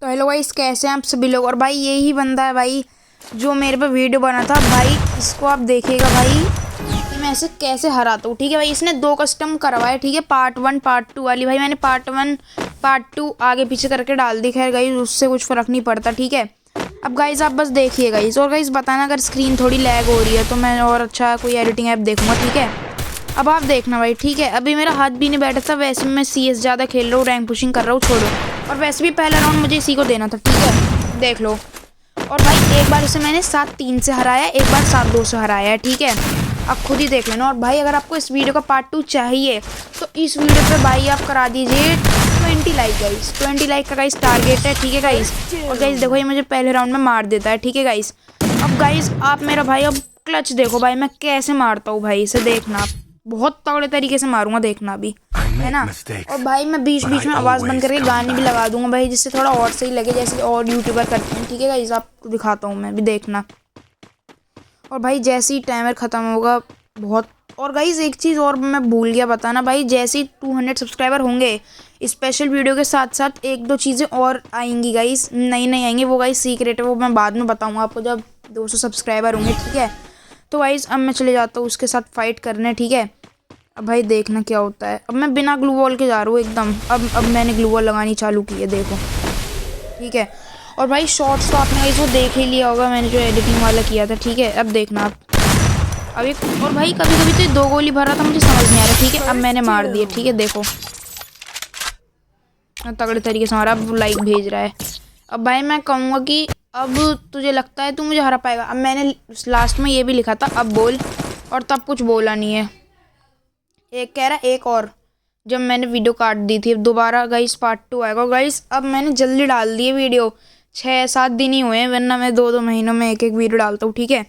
तो hello guys, कैसे हैं आप सभी लोग। और भाई यही बंदा है भाई जो मेरे पे वीडियो बना था भाई। इसको आप देखिएगा भाई कि मैं ऐसे कैसे हराता हूँ। ठीक है भाई, इसने 2 कस्टम करवाए। ठीक है, पार्ट 1 पार्ट 2 वाली। भाई मैंने पार्ट 1 पार्ट 2 आगे पीछे करके डाल दी। खैर गाइस उससे कुछ फ़र्क नहीं पड़ता। ठीक है, अब गाइस आप बस देखिए गाइस। और गाइस बताना अगर स्क्रीन थोड़ी लैग हो रही है तो मैं और अच्छा कोई एडिटिंग ऐप देखूँगा। ठीक है, अब आप देखना भाई। ठीक है, अभी मेरा हाथ भी नहीं बैठा था। वैसे मैं CS ज़्यादा खेल रहा हूँ, रैंक पुशिंग कर रहा हूँ, छोड़ो। और वैसे भी पहला राउंड मुझे इसी को देना था। ठीक है, देख लो। और भाई एक बार इसे मैंने 7-3 से हराया, एक बार 7-2 से हराया है। ठीक है, आप खुद ही देख लेना। और भाई अगर आपको इस वीडियो का पार्ट 2 चाहिए तो इस वीडियो पे भाई आप करा दीजिए 20 लाइक गाइस। 20 लाइक का गाइस टारगेट है। ठीक है गाइस, और गाइस देखो ये मुझे पहले राउंड में मार देता है। ठीक है गाइस, अब गाइस आप मेरा भाई अब क्लच देखो भाई मैं कैसे मारता हूँ भाई। इसे देखना आप, बहुत तगड़े तरीके से मारूंगा, देखना अभी, है ना। और भाई मैं बीच बीच में आवाज़ बंद करके गाने भी लगा दूंगा भाई, जिससे थोड़ा और सही लगे, जैसे और यूट्यूबर करते हैं। ठीक है गाइस, आपको दिखाता हूँ मैं भी, देखना। और भाई जैसे ही टाइमर ख़त्म होगा बहुत। और गाइस एक चीज़ और मैं भूल गया बताना भाई, जैसे ही 200 सब्सक्राइबर होंगे स्पेशल वीडियो के साथ साथ 1-2 चीज़ें और आएंगी गाइस, नई आएंगी। वो गाइस सीक्रेट है, वो मैं बाद में बताऊँगा आपको जब 200 सब्सक्राइबर होंगे। ठीक है, तो गाइस अब मैं चले जाता हूँ उसके साथ फाइट करने। ठीक है, अब भाई देखना क्या होता है। अब मैं बिना ग्लू वॉल के जा रहा हूँ एकदम। अब मैंने ग्लू वॉल लगानी चालू की है, देखो। ठीक है, और भाई शॉर्ट्स तो आपने गाइस वो देख ही लिया होगा, मैंने जो एडिटिंग वाला किया था। ठीक है, अब देखना आप अब एक। और भाई कभी कभी तो 2 गोली भर रहा था, मुझे समझ नहीं आ रहा। ठीक है, अब मैंने मार दिया। ठीक है, देखो तगड़े तरीके से मारा। अब लाइक भेज रहा है। अब भाई मैं कहूँगा कि अब तुझे लगता है तू मुझे हरा पाएगा। अब मैंने लास्ट में ये भी लिखा था अब बोल, और तब कुछ बोला नहीं है। एक कह रहा एक और, जब मैंने वीडियो काट दी थी। अब दोबारा गाइस पार्ट 2 आएगा गाइस। अब मैंने जल्दी डाल दी है वीडियो, 6-7 दिन ही हुए हैं, वरना मैं 2-2 महीनों में एक वीडियो डालता हूँ। ठीक है,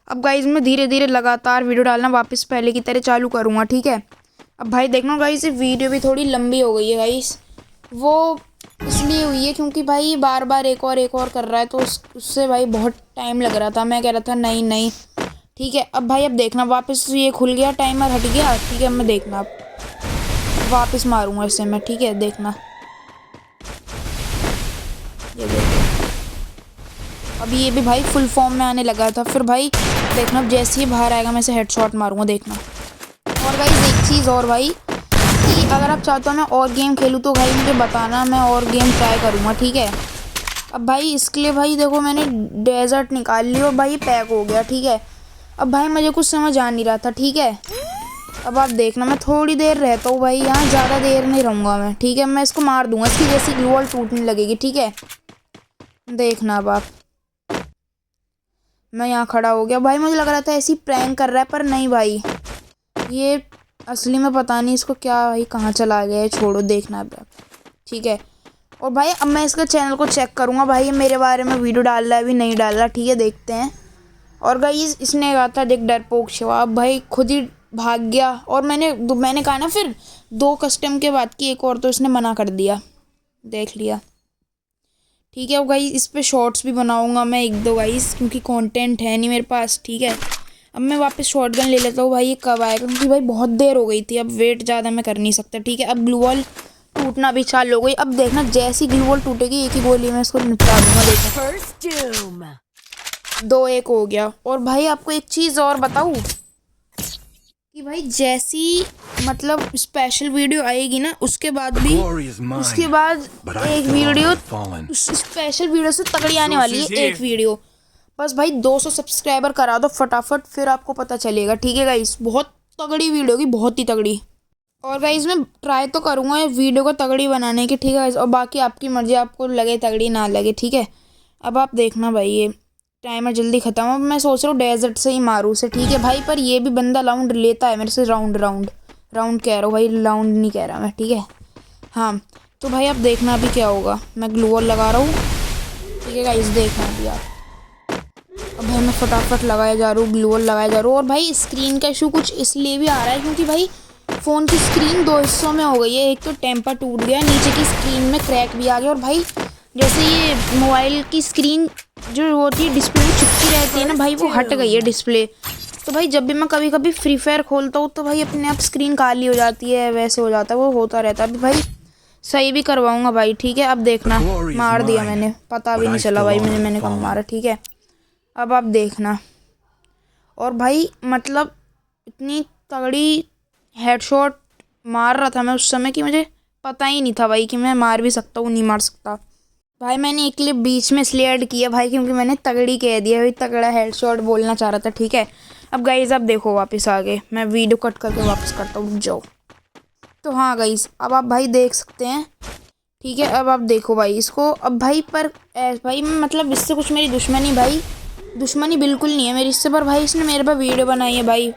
अब गाइस मैं धीरे धीरे लगातार वीडियो डालना वापस पहले की तरह चालू करूँगा। ठीक है, अब भाई देखना गाइस ये वीडियो भी थोड़ी लंबी हो गई है गाइस। वो इसलिए हुई है क्योंकि भाई बार बार एक और कर रहा है, तो उससे भाई बहुत टाइम लग रहा था। मैं कह रहा था नहीं। ठीक है, अब भाई अब देखना वापस ये खुल गया, टाइमर हट गया। ठीक है, अब मैं देखना अब वापस मारूंगा इसे मैं। ठीक है, देखना ये देखो, अब ये भी भाई फुल फॉर्म में आने लगा था। फिर भाई देखना अब जैसे ही बाहर आएगा मैं इसे हेडशॉट मारूंगा, देखना। और भाई एक चीज़ और भाई कि अगर आप चाहते हो मैं और गेम खेलूँ तो भाई मुझे बताना, मैं और गेम ट्राई करूँगा। ठीक है, अब भाई इसके लिए भाई देखो मैंने डेजर्ट निकाल ली और भाई पैक हो गया। ठीक है, अब भाई मुझे कुछ समझ आ नहीं रहा था। ठीक है, अब आप देखना मैं थोड़ी देर रहता हूँ भाई यहाँ, ज़्यादा देर नहीं रहूँगा मैं। ठीक है, मैं इसको मार दूंगा, इसकी जैसी ग्लू वॉल टूटने लगेगी। ठीक है, देखना अब आप। मैं यहाँ खड़ा हो गया भाई, मुझे लग रहा था ऐसी प्रैंक कर रहा है, पर नहीं भाई ये असली में पता नहीं इसको क्या भाई कहाँ चला गया है, छोड़ो, देखना अब आप। ठीक है, और भाई अब मैं इसका चैनल को चेक करूँगा भाई ये मेरे बारे में वीडियो डाल रहा है भी नहीं डाल रहा। ठीक है, देखते हैं। और गाइस इसने कहा था देख डरपोक शिवा, अब भाई खुद ही भाग गया। और मैंने कहा ना फिर 2 कस्टम के बाद की एक और, तो इसने मना कर दिया, देख लिया। ठीक है, अब गाइस इस पे शॉर्ट्स भी बनाऊंगा मैं 1-2 गाइस, क्योंकि कंटेंट है नहीं मेरे पास। ठीक है, अब मैं वापस शॉटगन ले लेता हूँ भाई, ये कब आएगा, क्योंकि भाई बहुत देर हो गई थी, अब वेट ज़्यादा मैं कर नहीं सकता। ठीक है, अब ग्लू वॉल टूटना भी चालू हो गई। अब देखना जैसी ग्लू वॉल टूटेगी एक ही गोली में इसको निपटा दूंगा, देखना 2-1 हो गया। और भाई आपको एक चीज़ और बताऊँ कि भाई जैसी मतलब स्पेशल वीडियो आएगी ना उसके बाद एक वीडियो स्पेशल वीडियो से तगड़ी आने वाली है, एक वीडियो। बस भाई 200 सब्सक्राइबर करा दो फटाफट, फिर आपको पता चलेगा। ठीक है गाइस, बहुत तगड़ी वीडियो होगी, बहुत ही तगड़ी। और गाइस मैं ट्राई तो करूँगा वीडियो को तगड़ी बनाने की। ठीक है गाइस, और बाकी आपकी मर्जी, आपको लगे तगड़ी ना लगे। ठीक है, अब आप देखना भाई ये टाइमर जल्दी ख़त्म। अब मैं सोच रहा हूँ डेजर्ट से ही मारूँ उसे। ठीक है भाई, पर ये भी बंदा राउंड लेता है मेरे से, राउंड कह रहा हूँ भाई, राउंड नहीं कह रहा मैं। ठीक है, हाँ, तो भाई अब देखना अभी क्या होगा। मैं ग्लू वॉल लगा रहा हूँ। ठीक है गाइस, देखना अभी आप। अब भाई मैं फटाफट लगाया जा रहा हूँ, ग्लू वॉल लगाया जा रहा हूँ। और भाई स्क्रीन का इशू कुछ इसलिए भी आ रहा है क्योंकि भाई फ़ोन की स्क्रीन 2 हिस्सों में हो गई है। एक तो टेम्पर टूट गया, नीचे की स्क्रीन में क्रैक भी आ गया। और भाई जैसे ये मोबाइल की स्क्रीन जो होती है डिस्प्ले में चिपकी रहती है ना भाई, वो हट गई है डिस्प्ले। तो भाई जब भी मैं कभी कभी फ्री फायर खोलता हूँ तो भाई अपने आप स्क्रीन काली हो जाती है, वैसे हो जाता है, वो होता रहता है। अभी भाई सही भी करवाऊंगा भाई, ठीक है। अब देखना, मार दिया मैंने, पता भी नहीं चला भाई मैंने कब मारा, ठीक है। अब आप देखना। और भाई मतलब इतनी तगड़ी हेडशॉट मार रहा था मैं उस समय कि मुझे पता ही नहीं था भाई कि मैं मार भी सकता हूँ, नहीं मार सकता। भाई मैंने एक क्लिप बीच में इसलिए ऐड किया भाई क्योंकि मैंने तगड़ी कह दिया भाई, तगड़ा हेडशॉट बोलना चाह रहा था, ठीक है। अब गाइस अब देखो वापस आगे, मैं वीडियो कट करके वापस करता हूँ, रुक जाओ। तो हाँ गाइस अब आप भाई देख सकते हैं, ठीक है। अब आप देखो भाई इसको, अब भाई पर भाई मतलब इससे कुछ मेरी दुश्मनी बिल्कुल नहीं है मेरी इससे, पर भाई इसने मेरे पे वीडियो बनाई है भाई,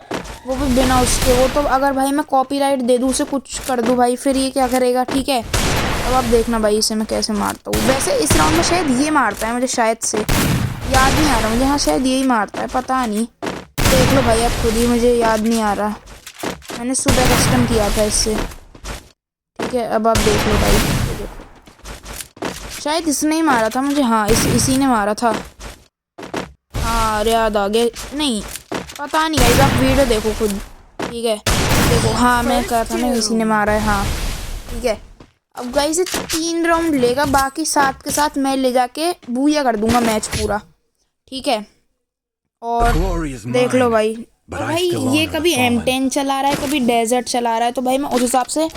वो भी बिना उसके। वो तो अगर भाई मैं कॉपीराइट दे दूँ, उसे कुछ कर दूँ भाई, फिर ये क्या करेगा, ठीक है। अब आप देखना भाई इसे मैं कैसे मारता हूँ। वैसे इस राउंड में शायद ये मारता है मुझे, शायद से याद नहीं आ रहा मुझे, हाँ शायद यही मारता है, पता नहीं, देख लो भाई आप खुद ही, मुझे याद नहीं आ रहा, मैंने सुबह कस्टम किया था इससे, ठीक है। अब आप देख लो भाई, देखो शायद इसने ही मारा था मुझे, हाँ इसी ने मारा था, हाँ याद आ गया, नहीं पता नहीं गाइस, आप वीडियो देखो खुद, ठीक है। देखो हाँ मैं कहा था ना इसी ने मारा है, हाँ ठीक है। अब गाइस 3 राउंड लेगा, बाकी 7 के साथ मैं ले जाके बूया कर दूंगा मैच पूरा, ठीक है। और देख लो भाई, और भाई ये कभी M10 चला रहा है, कभी डेजर्ट चला रहा है, तो भाई मैं उस हिसाब से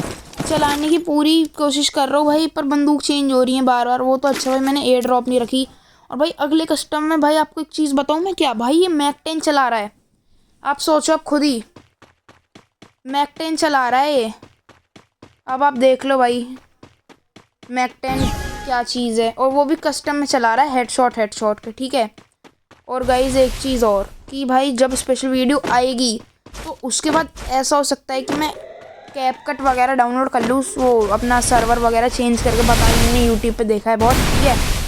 चलाने की पूरी कोशिश कर रहा हूँ भाई, पर बंदूक चेंज हो रही है बार बार, वो तो अच्छा भाई मैंने एयर ड्रॉप नहीं रखी। और भाई अगले कस्टम में भाई आपको एक चीज़ बताऊँ मैं, क्या भाई ये मैक 10 चला रहा है, आप सोचो आप खुद ही, मैक 10 चला रहा है ये। अब आप देख लो भाई मैक 10 क्या चीज़ है, और वो भी कस्टम में चला रहा है हेडशॉट के, ठीक है। और गाइज एक चीज़ और कि भाई जब स्पेशल वीडियो आएगी तो उसके बाद ऐसा हो सकता है कि मैं कैपकट वगैरह डाउनलोड कर लूँ, वो अपना सर्वर वगैरह चेंज करके, पता नहीं मैंने यूट्यूब पे देखा है बहुत, ठीक है।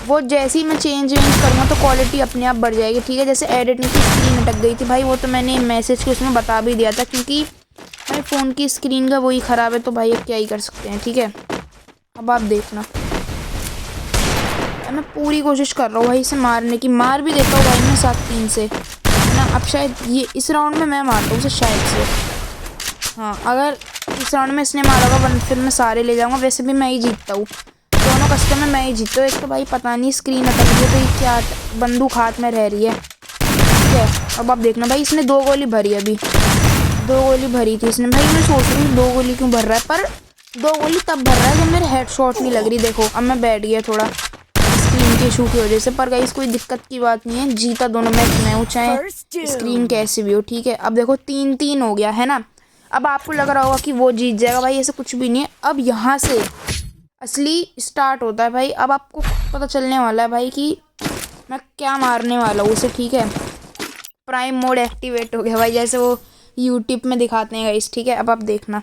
वो जैसे ही मैं चेंज करूँगा तो क्वालिटी अपने आप बढ़ जाएगी, ठीक है। जैसे एडिटिंग की स्क्रीन अटक गई थी भाई, वो तो मैंने मैसेज के उसमें बता भी दिया था, क्योंकि मेरे फ़ोन की स्क्रीन का वही ख़राब है, तो भाई अब क्या ही कर सकते हैं, ठीक है। अब आप देखना, मैं पूरी कोशिश कर रहा हूँ भाई इसे मारने की, मार भी देता हूँ भाई मैं 7-3 से, है ना। अब शायद ये इस राउंड में मैं मारता हूँ उसे शायद से, हाँ अगर इस राउंड में इसने मारा होगा फिर मैं सारे ले जाऊँगा, वैसे भी मैं ही जीतता हूँ, दोनों कस्टम में मैं ही जीतता हूँ। एक तो भाई पता नहीं स्क्रीन अटक गई तो ये क्या, बंदूक हाथ में रह रही है, ठीक है। अब आप देखना भाई इसने 2 गोली भरी, अभी 2 गोली भरी थी इसने भाई, मैं सोच रही हूँ 2 गोली क्यों भर रहा है, पर 2 गोली तब भर रहा है जब मेरे हेडशॉट नहीं लग रही। देखो अब मैं बैठ गया थोड़ा स्क्रीन के इशू की वजह से, पर गाइस कोई दिक्कत की बात नहीं है, जीता दोनों मैच मैं हूँ, चाहे स्क्रीन कैसी भी हो, ठीक है। अब देखो 3-3 हो गया है ना। अब आपको लग रहा होगा कि वो जीत जाएगा, भाई ऐसा कुछ भी नहीं है। अब यहाँ से असली स्टार्ट होता है भाई, अब आपको पता चलने वाला है भाई कि मैं क्या मारने वाला हूँ उसे, ठीक है। प्राइम मोड एक्टिवेट हो गया भाई, जैसे वो यूट्यूब में दिखाते हैं गाइस, ठीक है। अब आप देखना,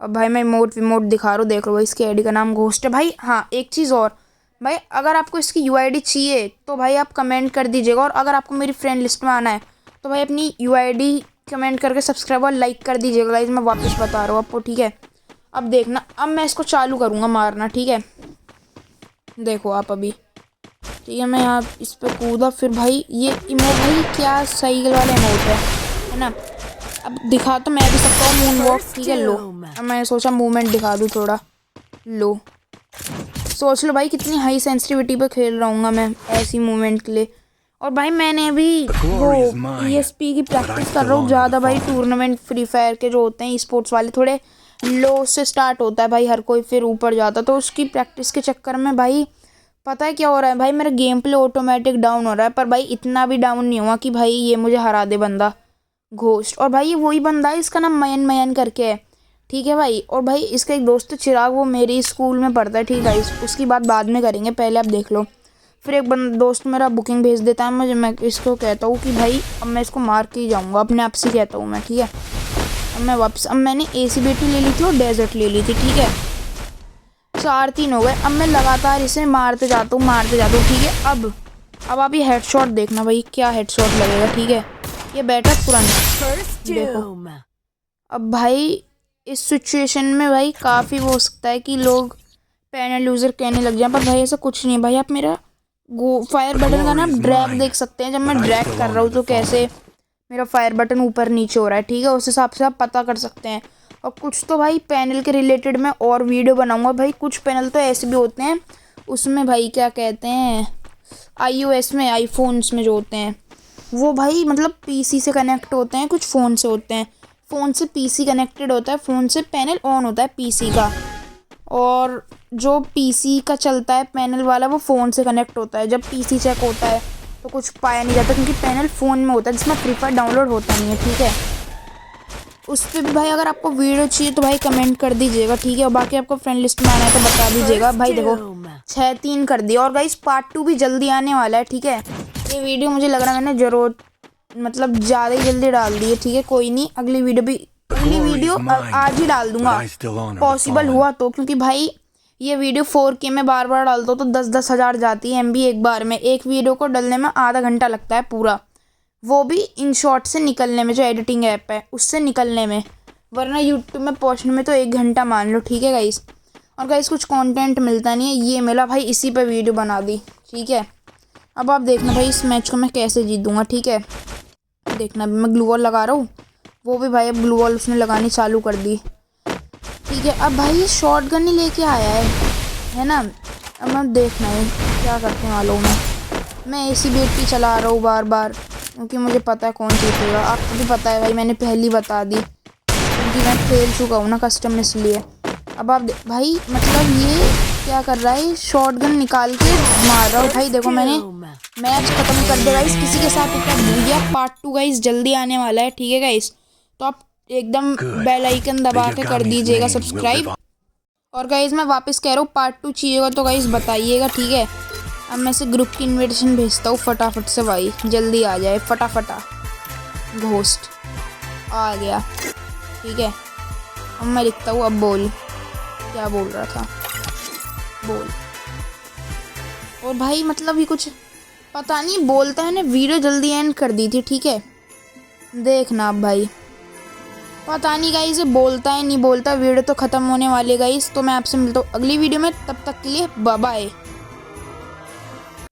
अब भाई मैं इमोट दिखा रहा हूँ, देख लो भाई इसके आईडी का नाम घोस्ट है भाई। हाँ एक चीज़ और भाई, अगर आपको इसकी यूआईडी चाहिए तो भाई आप कमेंट कर दीजिएगा, और अगर आपको मेरी फ्रेंड लिस्ट में आना है तो भाई अपनी यूआईडी कमेंट करके सब्सक्राइब और लाइक कर दीजिएगा गाइस, मैं वापस बता रहा हूँ आपको, ठीक है। अब देखना, अब मैं इसको चालू करूँगा मारना, ठीक है। देखो आप अभी, ठीक है, मैं यहाँ इस पर कूदा, फिर भाई ये इमोट भाई क्या साइकिल वाला इमोट है ना। अब दिखा तो मैं भी सकता हूँ मून वॉक, ठीक है। लो अब मैं सोचा मूवमेंट दिखा दूँ थोड़ा, लो सोच लो भाई कितनी हाई सेंसिटिविटी पे खेल रहा हूँ मैं ऐसी मूवमेंट के लिए। और भाई मैंने अभी वो ESP की प्रैक्टिस कर रहा हूँ ज़्यादा भाई, टूर्नामेंट फ्री फायर के जो होते हैं स्पोर्ट्स वाले थोड़े लो से स्टार्ट होता है भाई हर कोई, फिर ऊपर जाता, तो उसकी प्रैक्टिस के चक्कर में भाई पता है क्या हो रहा है भाई, मेरा गेम प्ले ऑटोमेटिक डाउन हो रहा है, पर भाई इतना भी डाउन नहीं हुआ कि भाई ये मुझे हरा दे बंदा घोस्ट। और भाई ये वही बंदा है, इसका नाम मयन करके है, ठीक है भाई। और भाई इसका एक दोस्त है चिराग, वो मेरी स्कूल में पढ़ता है, ठीक है। उसकी बात बाद में करेंगे, पहले आप देख लो। फिर एक दोस्त मेरा बुकिंग भेज देता है मुझे, मैं इसको कहता हूँ कि भाई अब मैं इसको मार के ही जाऊँगा, अपने आप से कहता हूँ मैं, ठीक है। अब मैं वापस, अब मैंने ACBT ले ली थी और डेजर्ट ले ली थी, ठीक है। 4-3 हो गए, अब मैं लगातार इसे मारते जाता हूँ, ठीक है। अब आप ये हेडशॉट देखना भाई, क्या हेडशॉट लगेगा, ठीक है। ये बैठा तुरंत देखो। अब भाई इस सिचुएशन में भाई काफ़ी वो हो सकता है कि लोग पैनल यूज़र कहने लग जाए, पर भाई ऐसा कुछ नहीं भाई। आप मेरा फायर बटन का ना ड्रैग देख सकते हैं, जब मैं ड्रैग कर रहा हूँ तो कैसे मेरा फायर बटन ऊपर नीचे हो रहा है, ठीक है। उस हिसाब से आप पता कर सकते हैं। और कुछ तो भाई पैनल के रिलेटेड मैं और वीडियो बनाऊंगा भाई। कुछ पैनल तो ऐसे भी होते हैं उसमें भाई, क्या कहते हैं, iOS में, आईफोन्स में जो होते हैं वो भाई मतलब पीसी से कनेक्ट होते हैं, कुछ फ़ोन से होते हैं। फ़ोन से पीसी कनेक्टेड होता है, फ़ोन से पैनल ऑन होता है पीसी का, और जो पीसी का चलता है पैनल वाला वो फ़ोन से कनेक्ट होता है। जब पीसी चेक होता है तो कुछ पाया नहीं जाता क्योंकि पैनल फ़ोन में होता है जिसमें फ्री फायर डाउनलोड होता नहीं है, ठीक है। उस पर भी भाई अगर आपको वीडियो चाहिए तो भाई कमेंट कर दीजिएगा, ठीक है। और बाकी आपको फ्रेंड लिस्ट में आना है तो बता दीजिएगा भाई। देखो 6-3 कर दिया, और गाइस पार्ट 2 भी जल्दी आने वाला है, ठीक है। ये वीडियो मुझे लग रहा है मैंने ज़रूर मतलब ज़्यादा ही जल्दी डाल दी है, ठीक है। कोई नहीं, अगली वीडियो आज ही डाल दूंगा पॉसिबल हुआ तो, क्योंकि भाई ये वीडियो 4K में बार बार डाल दो तो 10-10 हज़ार जाती है MB एक बार में। एक वीडियो को डलने में आधा घंटा लगता है पूरा, वो भी इन शॉर्ट से निकलने में, जो एडिटिंग ऐप है उससे निकलने में, वरना यूट्यूब में पहुंचने में तो 1 घंटा मान लो, ठीक है गाइस। और गाइस कुछ कंटेंट मिलता नहीं है, ये मिला भाई, इसी पे वीडियो बना दी, ठीक है। अब आप देखना भाई इस मैच को मैं कैसे जीत दूंगा, ठीक है। देखना मैं ग्लू वॉल लगा रहा हूँ, वो भी भाई अब ग्लू वॉल उसने लगानी चालू कर दी, ठीक है। अब भाई ये शॉर्ट गन ही लेके आया है ना। अब मैं देखना है क्या करने वाला हूँ मैं AC बेटी चला रहा हूँ बार बार, क्योंकि मुझे पता है कौन जीतेगा। आपको भी पता है भाई, मैंने पहले बता दी क्योंकि मैं खेल चुका हूँ ना कस्टम में, इसलिए। अब आप भाई मतलब ये क्या कर रहा है, शॉर्ट गन निकाल के मार रहा हूँ भाई। देखो मैंने मैच ख़त्म कर दिया गाइस किसी के साथ, इतना भूल गया। पार्ट 2 गाइस जल्दी आने वाला है, ठीक है गाइस। तो आप एकदम बेल आइकन दबा के कर दीजिएगा सब्सक्राइब। और गाइस मैं वापस कह रहा हूँ, पार्ट 2 चाहिएगा तो गाइस बताइएगा, ठीक है। अब मैं से ग्रुप की इनविटेशन भेजता हूँ फटाफट से भाई, जल्दी आ जाए फटाफटा। घोस्ट आ गया, ठीक है। अब मैं लिखता हूँ, अब बोल, क्या बोल रहा था, बोल। और भाई मतलब ये कुछ पता नहीं बोलता है ना, वीडियो जल्दी एंड कर दी थी, ठीक है। देखना अब भाई पता नहीं गाइस ये बोलता है नहीं बोलता। वीडियो तो ख़त्म होने वाली गाइस, तो मैं आपसे मिलता हूँ अगली वीडियो में, तब तक के लिए बाय बाय।